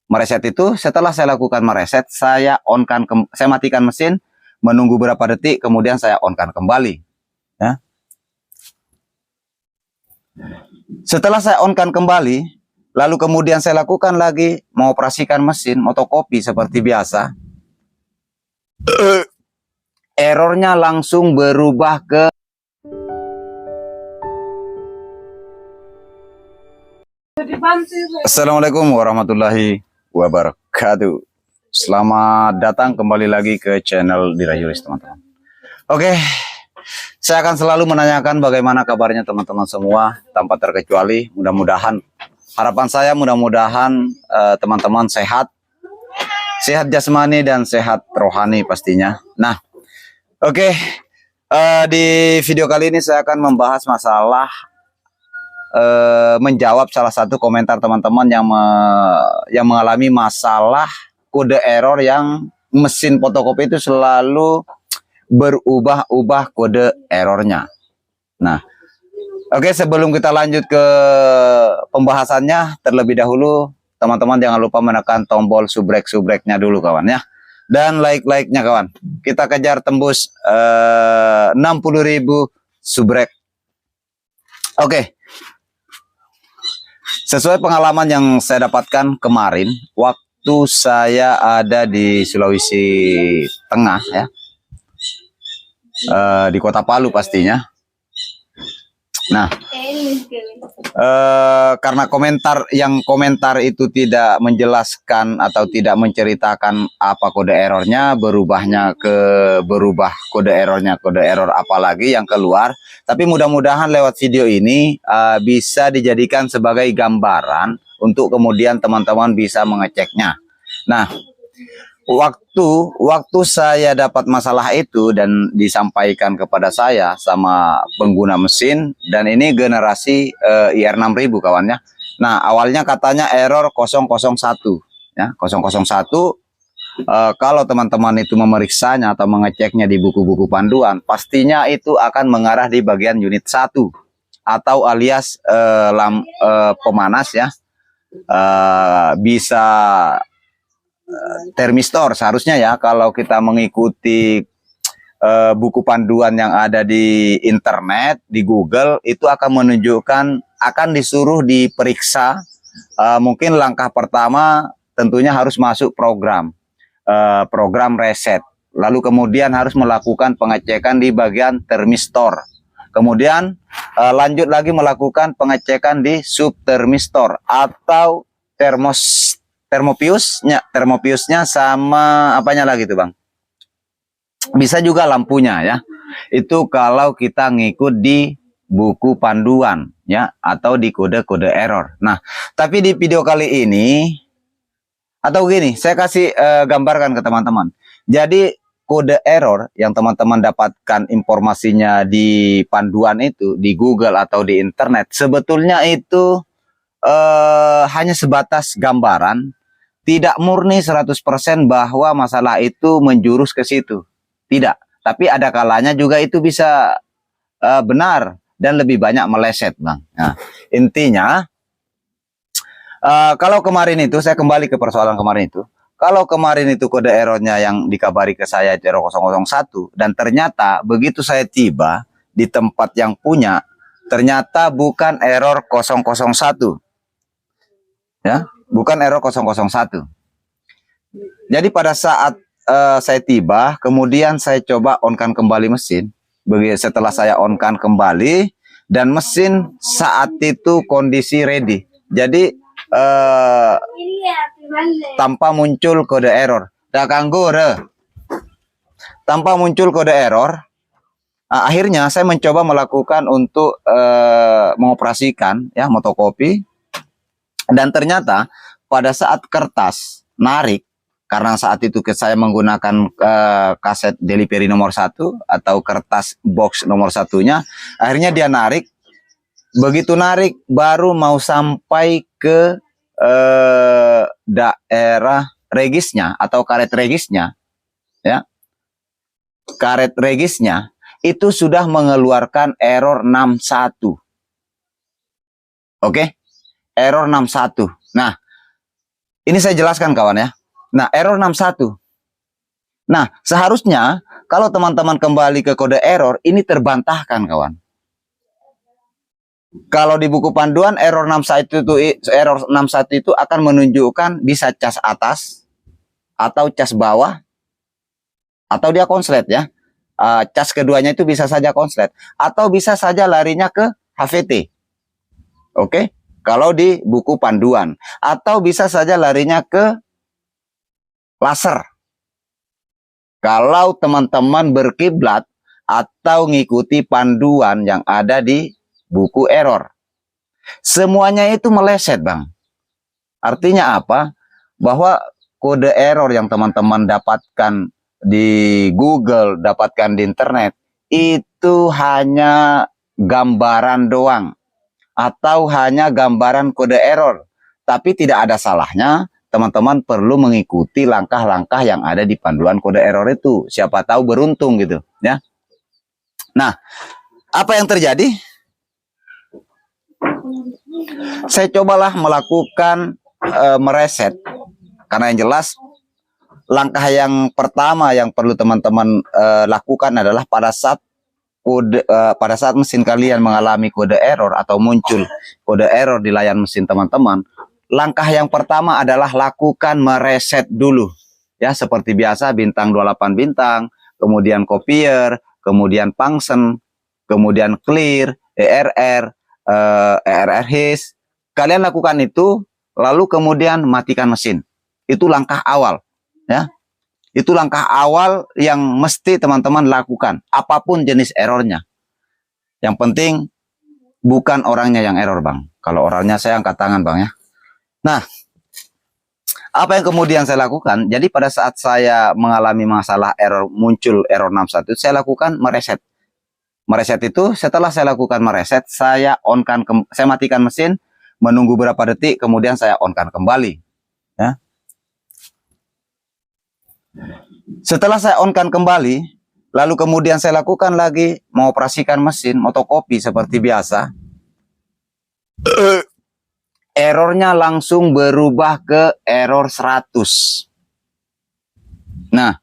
Mereset itu setelah saya lakukan mereset, saya saya matikan mesin, menunggu berapa detik, kemudian saya onkan kembali. Ya. Setelah saya onkan kembali, lalu kemudian saya lakukan lagi mengoperasikan mesin motokopi seperti biasa. Errornya langsung berubah ke Assalamualaikum warahmatullahi wabarakatuh. Selamat datang kembali lagi ke channel Dirayulis, teman-teman. Oke, saya akan selalu menanyakan bagaimana kabarnya teman-teman semua tanpa terkecuali. Mudah-mudahan, harapan saya mudah-mudahan teman-teman sehat jasmani dan sehat rohani pastinya. Nah, oke, di video kali ini saya akan membahas masalah menjawab salah satu komentar teman-teman yang mengalami masalah kode error yang mesin fotokopi itu selalu berubah-ubah kode errornya. Nah, oke, sebelum kita lanjut ke pembahasannya, terlebih dahulu teman-teman jangan lupa menekan tombol subrek-subreknya dulu kawan ya, dan like-like-nya kawan. Kita kejar tembus 60.000 subrek. Oke. Sesuai pengalaman yang saya dapatkan kemarin, waktu saya ada di Sulawesi Tengah ya, di kota Palu pastinya. Nah, karena komentar itu tidak menjelaskan atau tidak menceritakan apa kode errornya, berubah kode error apalagi yang keluar. Tapi mudah-mudahan lewat video ini bisa dijadikan sebagai gambaran untuk kemudian teman-teman bisa mengeceknya. Nah, waktu saya dapat masalah itu dan disampaikan kepada saya sama pengguna mesin, dan ini generasi IR6000 kawannya. Nah, awalnya katanya error 001 ya, 001. Kalau teman-teman itu memeriksanya atau mengeceknya di buku-buku panduan, pastinya itu akan mengarah di bagian unit 1 atau alias pemanas ya, bisa termistor seharusnya ya. Kalau kita mengikuti buku panduan yang ada di internet, di Google, itu akan menunjukkan, akan disuruh diperiksa. Mungkin langkah pertama tentunya harus masuk program reset, lalu kemudian harus melakukan pengecekan di bagian termistor, kemudian lanjut lagi melakukan pengecekan di subtermistor atau termopiusnya sama apanya lagi tuh bang, bisa juga lampunya ya. Itu kalau kita ngikut di buku panduan ya, atau di kode-kode error. Nah, tapi di video kali ini, atau gini, saya kasih gambarkan ke teman-teman. Jadi kode error yang teman-teman dapatkan informasinya di panduan itu, di Google atau di internet, sebetulnya itu hanya sebatas gambaran, tidak murni 100% bahwa masalah itu menjurus ke situ. Tidak, tapi ada kalanya juga itu bisa benar dan lebih banyak meleset, bang. Nah, intinya kalau kemarin itu, saya kembali ke persoalan kemarin itu. Kalau kemarin itu kode errornya yang dikabari ke saya error 001, dan ternyata begitu saya tiba di tempat yang punya, ternyata bukan error 001. Ya, bukan error 001. Jadi pada saat saya tiba, kemudian saya coba onkan kembali mesin. Setelah saya onkan kembali, dan mesin saat itu kondisi ready. Jadi tanpa muncul kode error. Tanpa muncul kode error, akhirnya saya mencoba melakukan untuk mengoperasikan ya motokopi, dan ternyata pada saat kertas narik, karena saat itu saya menggunakan kaset delivery nomor 1 atau kertas box nomor 1-nya, akhirnya dia narik. Begitu narik, baru mau sampai ke daerah regisnya atau karet regisnya ya, karet regisnya itu sudah mengeluarkan error 61. Oke, error 61. Nah, Ini saya jelaskan kawan ya. Nah, error 61. Nah, seharusnya kalau teman-teman kembali ke kode error, ini terbantahkan kawan. Kalau di buku panduan error 61 itu akan menunjukkan bisa cas atas atau cas bawah atau dia konslet ya. Cas keduanya itu bisa saja konslet atau bisa saja larinya ke HVT. Oke, kalau di buku panduan atau bisa saja larinya ke laser. Kalau teman-teman berkiblat atau ngikuti panduan yang ada di buku error. Semuanya itu meleset, Bang. Artinya apa? Bahwa kode error yang teman-teman dapatkan di Google, dapatkan di internet, itu hanya gambaran doang. Atau hanya gambaran kode error. Tapi tidak ada salahnya teman-teman perlu mengikuti langkah-langkah yang ada di panduan kode error itu. Siapa tahu beruntung gitu, ya. Nah, apa yang terjadi? Saya cobalah melakukan mereset. Karena yang jelas langkah yang pertama yang perlu teman-teman lakukan adalah pada saat mesin kalian mengalami kode error atau muncul kode error di layar mesin teman-teman, langkah yang pertama adalah lakukan mereset dulu. Ya, seperti biasa bintang 28 bintang, kemudian copier, kemudian function, kemudian clear, ERR, ERR his. Kalian lakukan itu, lalu kemudian matikan mesin. Itu langkah awal, ya. Itu langkah awal yang mesti teman-teman lakukan, apapun jenis errornya. Yang penting bukan orangnya yang error, Bang. Kalau orangnya saya angkat tangan, Bang, ya. Nah, apa yang kemudian saya lakukan? Jadi pada saat saya mengalami masalah error, muncul error 61, saya lakukan mereset. Mereset itu setelah saya lakukan mereset, saya matikan mesin, menunggu berapa detik, kemudian saya onkan kembali. Ya. Setelah saya onkan kembali, lalu kemudian saya lakukan lagi mengoperasikan mesin motokopi seperti biasa. Errornya langsung berubah ke error 100. Nah,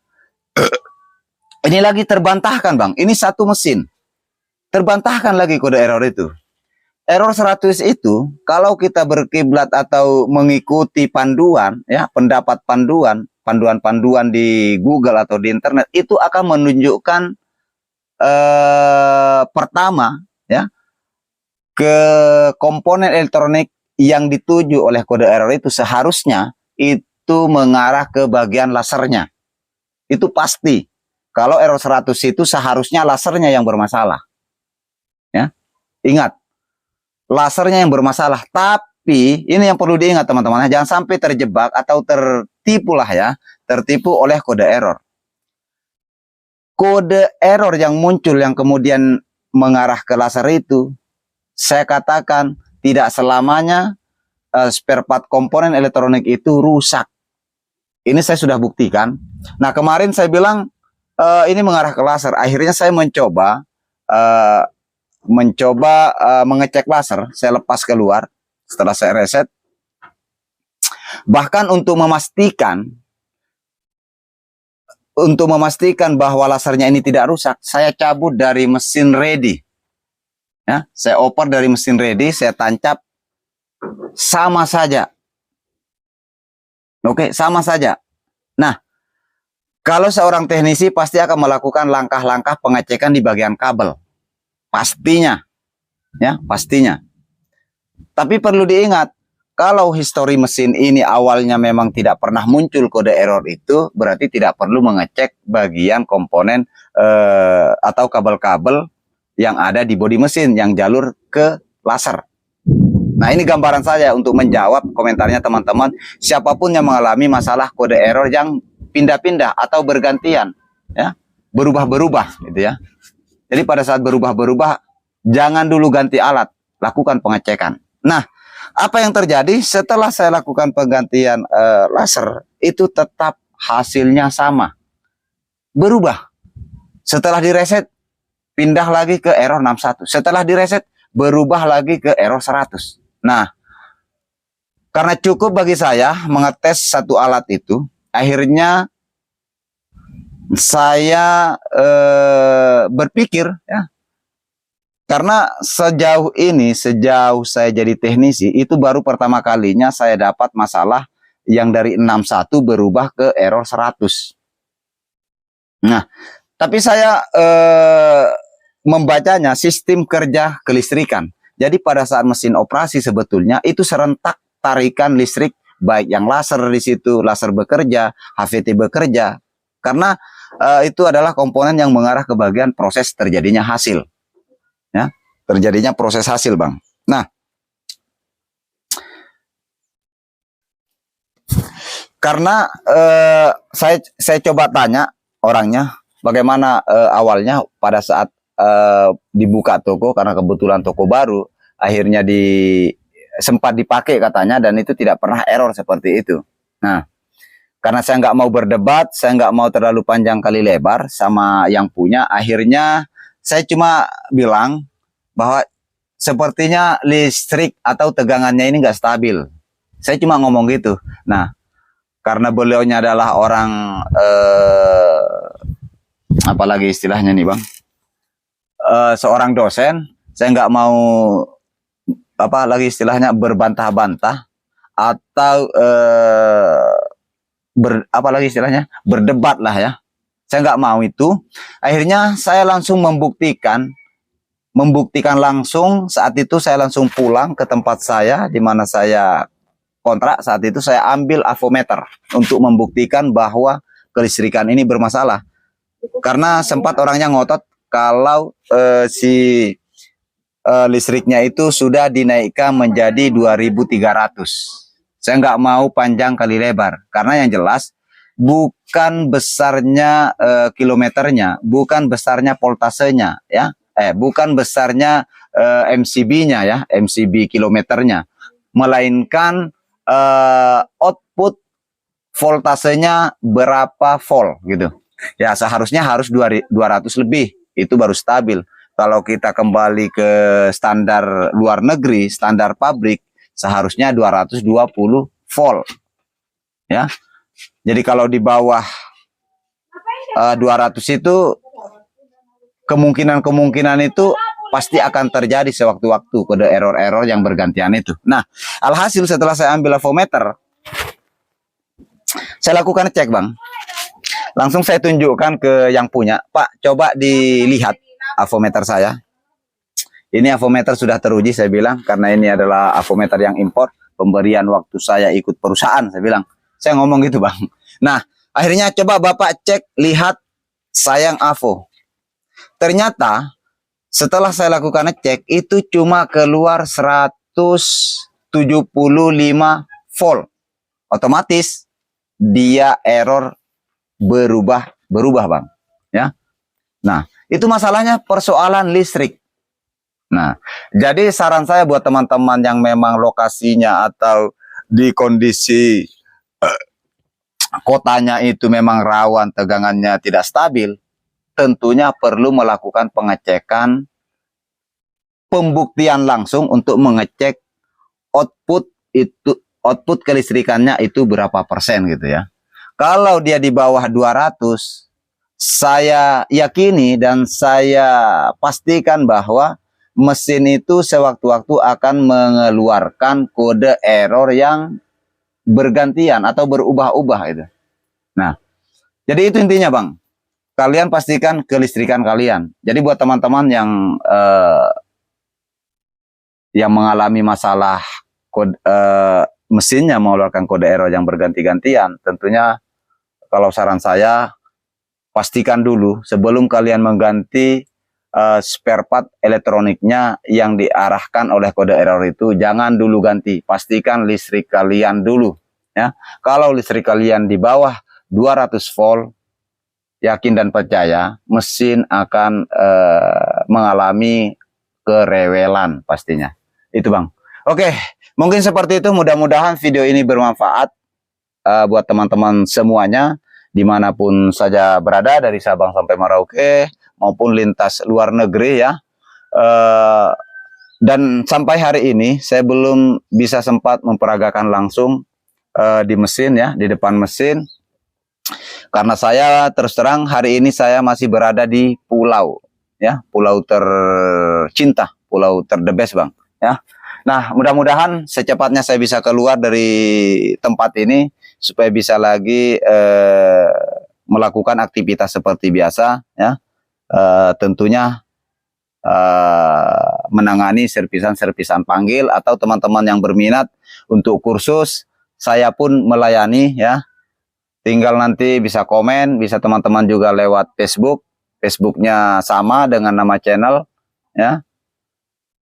ini lagi terbantahkan, Bang. Ini satu mesin. Terbantahkan lagi kode error itu. Error 100 itu, kalau kita berkiblat atau mengikuti panduan, ya, pendapat panduan di Google atau di internet, itu akan menunjukkan pertama, ya, ke komponen elektronik yang dituju oleh kode error itu seharusnya itu mengarah ke bagian lasernya. Itu pasti. Kalau error 100 itu seharusnya lasernya yang bermasalah. Ya. Ingat, lasernya yang bermasalah. Tapi ini yang perlu diingat teman-teman, jangan sampai terjebak atau tertipu lah ya, tertipu oleh kode error. Kode error yang muncul yang kemudian mengarah ke laser itu, saya katakan tidak selamanya spare part komponen elektronik itu rusak. Ini saya sudah buktikan. Nah, kemarin saya bilang ini mengarah ke laser. Akhirnya saya mencoba mengecek laser. Saya lepas keluar setelah saya reset. Bahkan untuk memastikan bahwa lasernya ini tidak rusak, saya cabut dari mesin ready. Ya, saya oper dari mesin ready, saya tancap, sama saja. Oke, sama saja. Nah, kalau seorang teknisi pasti akan melakukan langkah-langkah pengecekan di bagian kabel. Pastinya. Ya, pastinya. Tapi perlu diingat, kalau histori mesin ini awalnya memang tidak pernah muncul kode error itu, berarti tidak perlu mengecek bagian komponen atau kabel-kabel yang ada di bodi mesin yang jalur ke laser. Nah, ini gambaran saya untuk menjawab komentarnya teman-teman. Siapapun yang mengalami masalah kode error yang pindah-pindah atau bergantian, ya, berubah-berubah, gitu ya. Jadi pada saat berubah-berubah, jangan dulu ganti alat, lakukan pengecekan. Nah, apa yang terjadi setelah saya lakukan penggantian laser, itu tetap hasilnya sama, berubah. Setelah direset, pindah lagi ke error 61. Setelah direset, berubah lagi ke error 100. Nah, Karena cukup bagi saya mengetes satu alat itu, akhirnya saya berpikir ya, karena sejauh ini, sejauh saya jadi teknisi, itu baru pertama kalinya saya dapat masalah yang dari 61 berubah ke error 100. Nah, tapi saya membacanya sistem kerja kelistrikan. Jadi pada saat mesin operasi sebetulnya itu serentak tarikan listrik, baik yang laser di situ, laser bekerja, HVT bekerja, karena itu adalah komponen yang mengarah ke bagian proses terjadinya hasil, ya, terjadinya proses hasil, Bang. Nah, karena saya coba tanya orangnya bagaimana awalnya pada saat dibuka toko, karena kebetulan toko baru, akhirnya sempat dipakai katanya, dan itu tidak pernah error seperti itu. Nah, karena saya nggak mau berdebat, saya nggak mau terlalu panjang kali lebar sama yang punya, akhirnya saya cuma bilang bahwa sepertinya listrik atau tegangannya ini nggak stabil. Saya cuma ngomong gitu. Nah, karena beliaunya adalah orang apalagi istilahnya nih, Bang, seorang dosen, saya nggak mau apa lagi istilahnya berbantah-bantah atau apalagi istilahnya berdebat lah ya. Saya nggak mau itu. Akhirnya saya langsung membuktikan langsung. Saat itu saya langsung pulang ke tempat saya di mana saya kontrak. Saat itu saya ambil avometer untuk membuktikan bahwa kelistrikan ini bermasalah. Karena sempat orangnya ngotot kalau si listriknya itu sudah dinaikkan menjadi 2.300. Saya nggak mau panjang kali lebar, karena yang jelas bukan besarnya kilometernya, bukan besarnya voltasenya, ya, bukan besarnya MCB-nya ya, MCB kilometernya, melainkan output voltasenya berapa volt gitu. Ya seharusnya harus 200 lebih, itu baru stabil. Kalau kita kembali ke standar luar negeri, standar pabrik, seharusnya 220 volt. Ya. Jadi kalau di bawah 200 itu kemungkinan itu pasti akan terjadi sewaktu-waktu kode error-error yang bergantian itu. Nah, alhasil setelah saya ambil avometer, saya lakukan cek, Bang. Langsung saya tunjukkan ke yang punya, Pak, coba dilihat avometer saya. Ini avometer sudah teruji, saya bilang, karena ini adalah avometer yang impor, pemberian waktu saya ikut perusahaan, saya bilang. Saya ngomong gitu, Bang. Nah, akhirnya coba Bapak cek, lihat sayang avo. Ternyata setelah saya lakukan cek, itu cuma keluar 175 volt. Otomatis dia error berubah, Bang. Ya. Nah, itu masalahnya persoalan listrik. Nah, jadi saran saya buat teman-teman yang memang lokasinya atau di kondisi kotanya itu memang rawan tegangannya tidak stabil, tentunya perlu melakukan pengecekan, pembuktian langsung untuk mengecek output kelistrikannya itu berapa persen gitu ya. Kalau dia di bawah 200, saya yakini dan saya pastikan bahwa mesin itu sewaktu-waktu akan mengeluarkan kode error yang bergantian atau berubah-ubah itu. Nah, jadi itu intinya, Bang. Kalian pastikan kelistrikan kalian. Jadi buat teman-teman yang mengalami masalah kode, mesinnya mengeluarkan kode error yang berganti-gantian, tentunya kalau saran saya, pastikan dulu sebelum kalian mengganti spare part elektroniknya yang diarahkan oleh kode error itu, jangan dulu ganti. Pastikan listrik kalian dulu. Ya, kalau listrik kalian di bawah 200 volt, yakin dan percaya mesin akan mengalami kerewelan pastinya. Itu, Bang. Oke, mungkin seperti itu. Mudah-mudahan video ini bermanfaat buat teman-teman semuanya, dimanapun saja berada, dari Sabang sampai Merauke maupun lintas luar negeri ya. Dan sampai hari ini saya belum bisa sempat memperagakan langsung di mesin ya, di depan mesin. Karena saya terus terang hari ini saya masih berada di pulau ya, pulau tercinta, pulau ter the best Bang ya. Nah, mudah-mudahan secepatnya saya bisa keluar dari tempat ini supaya bisa lagi melakukan aktivitas seperti biasa ya. Tentunya menangani servisan-servisan panggil atau teman-teman yang berminat untuk kursus, saya pun melayani ya. Tinggal nanti bisa komen, bisa teman-teman juga lewat Facebook. Facebooknya sama dengan nama channel ya.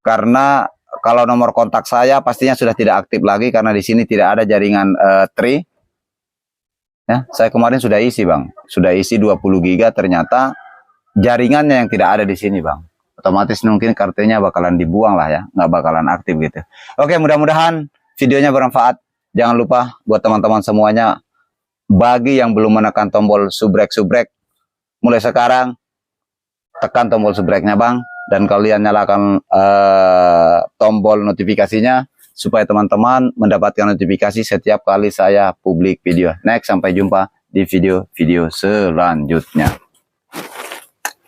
Karena kalau nomor kontak saya pastinya sudah tidak aktif lagi karena di sini tidak ada jaringan Tri. Ya, saya kemarin sudah isi Bang, sudah isi 20 giga, ternyata jaringannya yang tidak ada di sini Bang. Otomatis mungkin kartunya bakalan dibuang lah ya, nggak bakalan aktif gitu. Oke, mudah-mudahan videonya bermanfaat. Jangan lupa buat teman-teman semuanya, bagi yang belum menekan tombol subrek, mulai sekarang tekan tombol subreknya Bang, dan kalian nyalakan tombol notifikasinya supaya teman-teman mendapatkan notifikasi setiap kali saya publik video. Next, sampai jumpa di video-video selanjutnya.